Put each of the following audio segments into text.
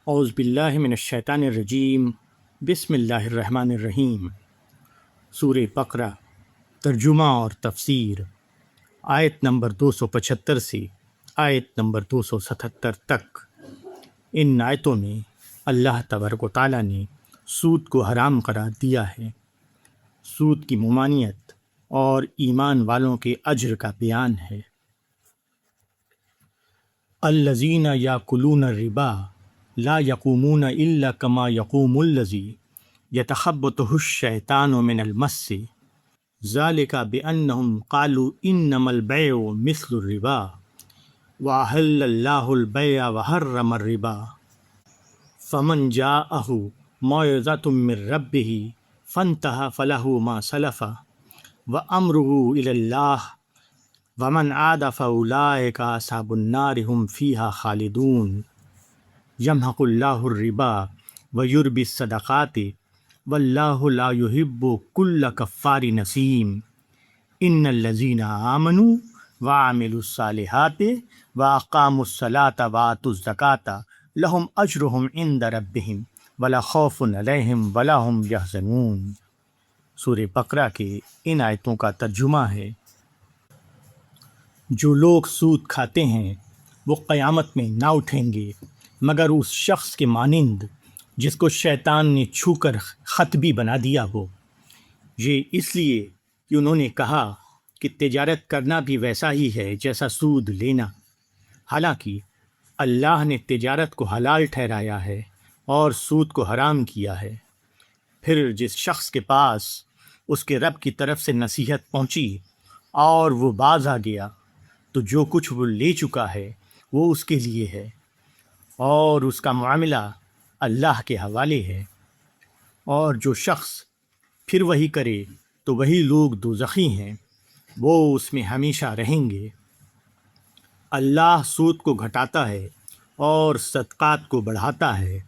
اعوذ باللہ من الشیطان الرجیم، بسم اللہ الرحمن الرحیم۔ سورہ بقرہ، ترجمہ اور تفسیر۔ آیت نمبر 275 سے آیت نمبر 277 تک۔ ان آیتوں میں اللہ تبارک و تعالیٰ نے سود کو حرام قرار دیا ہے۔ سود کی ممانعت اور ایمان والوں کے اجر کا بیان ہے۔ الذین یاکلون الربا لا یقومون الا کما یقوم الذی یتخبطہ الشیطان من المس ذلک بانہم قالوا انما البیع مثل الربا واحل اللہ البیع وحرم الربا فمن جاءہ موعظۃ من ربہ فانتہی فلہ ما سلف وامرہ الی اللہ ومن عاد فاولئک اصحاب النار هم فیہا خالدون یمحق اللہ الربا ویربی الصدقات واللہ لا یحب کل کفار نسیم ان الذین آمنوا وعملوا الصالحات واقاموا الصلاۃ وآتوا الزکاۃ لہم اجرہم عند ربہم ولا خوف علیہم ولا ہم یحزنون۔ سورہ بقرہ کے ان آیتوں کا ترجمہ ہے۔ جو لوگ سود کھاتے ہیں وہ قیامت میں نہ اٹھیں گے مگر اس شخص کے مانند جس کو شیطان نے چھو کر خطبی بنا دیا ہو۔ یہ اس لیے کہ انہوں نے کہا کہ تجارت کرنا بھی ویسا ہی ہے جیسا سود لینا، حالانکہ اللہ نے تجارت کو حلال ٹھہرایا ہے اور سود کو حرام کیا ہے۔ پھر جس شخص کے پاس اس کے رب کی طرف سے نصیحت پہنچی اور وہ باز آ گیا تو جو کچھ وہ لے چکا ہے وہ اس کے لیے ہے اور اس کا معاملہ اللہ کے حوالے ہے، اور جو شخص پھر وہی کرے تو وہی لوگ دوزخی ہیں، وہ اس میں ہمیشہ رہیں گے۔ اللہ سود کو گھٹاتا ہے اور صدقات کو بڑھاتا ہے،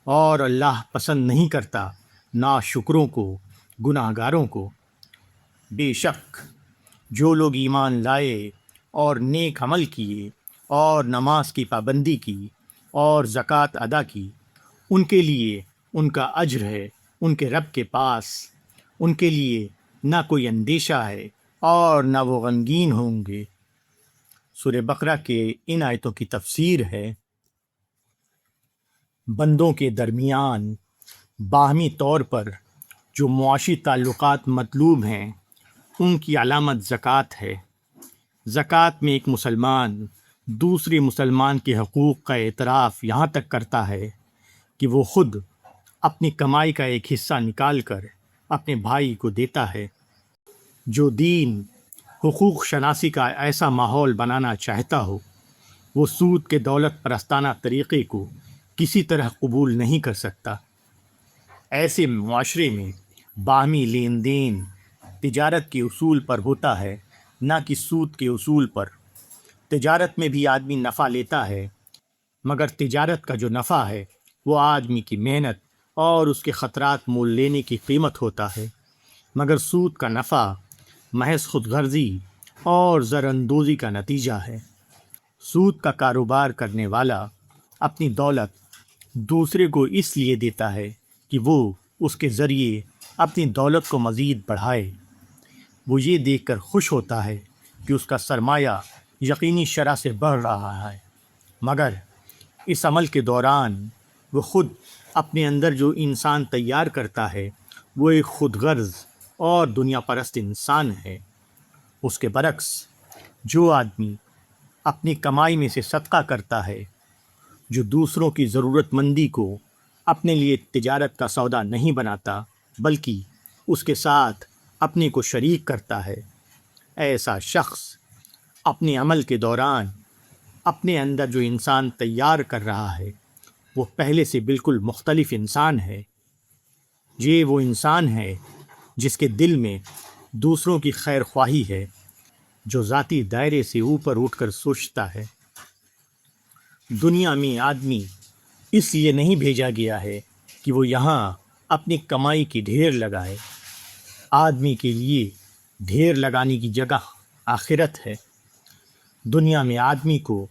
اور اللہ پسند نہیں کرتا ناشکروں کو، گناہ گاروں کو۔ بے شک جو لوگ ایمان لائے اور نیک عمل کیے اور نماز کی پابندی کی اور زکوٰۃ ادا کی، ان کے لیے ان کا اجر ہے ان کے رب کے پاس، ان کے لیے نہ کوئی اندیشہ ہے اور نہ وہ غمگین ہوں گے۔ سورہ بقرہ کے ان آیتوں کی تفسیر ہے۔ بندوں کے درمیان باہمی طور پر جو معاشی تعلقات مطلوب ہیں ان کی علامت زکوٰۃ ہے۔ زکوٰۃ میں ایک مسلمان دوسرے مسلمان کے حقوق کا اعتراف یہاں تک کرتا ہے کہ وہ خود اپنی کمائی کا ایک حصہ نکال کر اپنے بھائی کو دیتا ہے۔ جو دین حقوق شناسی کا ایسا ماحول بنانا چاہتا ہو وہ سود کے دولت پرستانہ طریقے کو کسی طرح قبول نہیں کر سکتا۔ ایسے معاشرے میں باہمی لین دین تجارت کے اصول پر ہوتا ہے، نہ کہ سود کے اصول پر۔ تجارت میں بھی آدمی نفع لیتا ہے، مگر تجارت کا جو نفع ہے وہ آدمی کی محنت اور اس کے خطرات مول لینے کی قیمت ہوتا ہے، مگر سود کا نفع محض خود غرضی اور زر اندوزی کا نتیجہ ہے۔ سود کا کاروبار کرنے والا اپنی دولت دوسرے کو اس لیے دیتا ہے کہ وہ اس کے ذریعے اپنی دولت کو مزید بڑھائے۔ وہ یہ دیکھ کر خوش ہوتا ہے کہ اس کا سرمایہ یقینی شرح سے بڑھ رہا ہے، مگر اس عمل کے دوران وہ خود اپنے اندر جو انسان تیار کرتا ہے وہ ایک خود غرض اور دنیا پرست انسان ہے۔ اس کے برعکس جو آدمی اپنی کمائی میں سے صدقہ کرتا ہے، جو دوسروں کی ضرورت مندی کو اپنے لیے تجارت کا سودا نہیں بناتا بلکہ اس کے ساتھ اپنے کو شریک کرتا ہے، ایسا شخص اپنے عمل کے دوران اپنے اندر جو انسان تیار کر رہا ہے وہ پہلے سے بالکل مختلف انسان ہے۔ یہ وہ انسان ہے جس کے دل میں دوسروں کی خیر خواہی ہے، جو ذاتی دائرے سے اوپر اٹھ کر سوچتا ہے۔ دنیا میں آدمی اس لیے نہیں بھیجا گیا ہے کہ وہ یہاں اپنی کمائی کی ڈھیر لگائے۔ آدمی کے لیے ڈھیر لگانے کی جگہ آخرت ہے۔ دنیا میں آدمی کو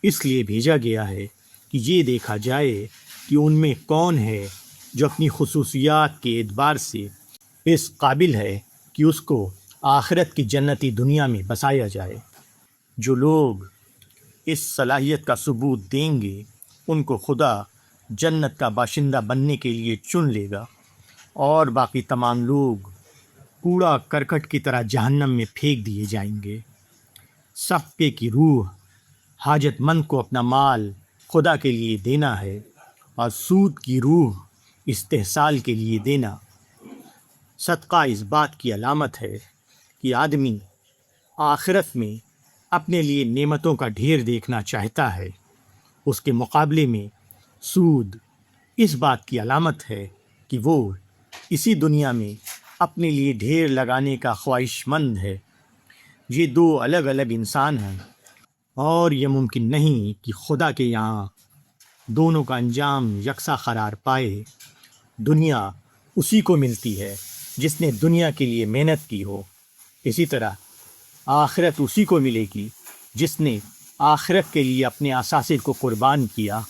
اس لیے بھیجا گیا ہے کہ یہ دیکھا جائے کہ ان میں کون ہے جو اپنی خصوصیات کے اعتبار سے اس قابل ہے کہ اس کو آخرت کی جنتی دنیا میں بسایا جائے۔ جو لوگ اس صلاحیت کا ثبوت دیں گے ان کو خدا جنت کا باشندہ بننے کے لیے چن لے گا، اور باقی تمام لوگ کوڑا کرکٹ کی طرح جہنم میں پھینک دیے جائیں گے۔ صفقے کی روح حاجت مند کو اپنا مال خدا کے لیے دینا ہے، اور سود کی روح استحصال کے لیے دینا۔ صدقہ اس بات کی علامت ہے کہ آدمی آخرت میں اپنے لیے نعمتوں کا ڈھیر دیکھنا چاہتا ہے، اس کے مقابلے میں سود اس بات کی علامت ہے کہ وہ اسی دنیا میں اپنے لیے ڈھیر لگانے کا خواہش مند ہے۔ یہ دو الگ الگ انسان ہیں، اور یہ ممکن نہیں کہ خدا کے یہاں دونوں کا انجام یکساں قرار پائے۔ دنیا اسی کو ملتی ہے جس نے دنیا کے لیے محنت کی ہو، اسی طرح آخرت اسی کو ملے گی جس نے آخرت کے لیے اپنے اثاثے کو قربان کیا۔